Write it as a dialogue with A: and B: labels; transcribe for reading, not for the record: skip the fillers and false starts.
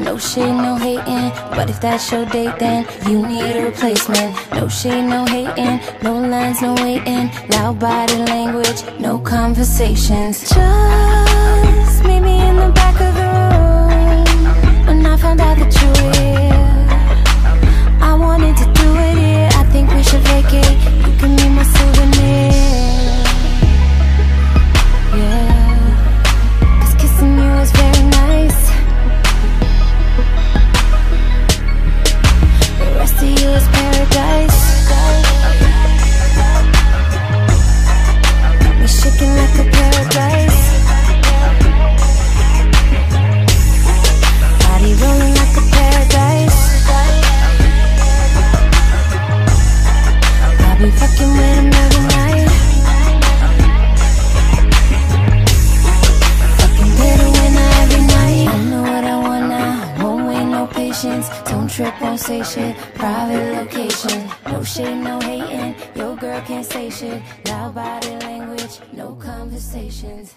A: No shade, no hating, but if that's your date, then you need a replacement. No shade, no hating, no lines, no waiting. Loud body language, no conversations. Just meet me in the back of the room when I found out that you were here. I wanted to do it here. I think we should vacate. You can be my souvenir. Yeah, 'cause kissing you was very nice. The rest of you is paradise. Got me shaking like a paradise. Body rolling like a paradise. I'll be fucking with him every night. Fucking bitter winner every night. I know what I want now, won't wait, no patience. Don't trip, won't say shit, private location. No shade, no hating, your girl can't say shit. Loud body language, no conversations.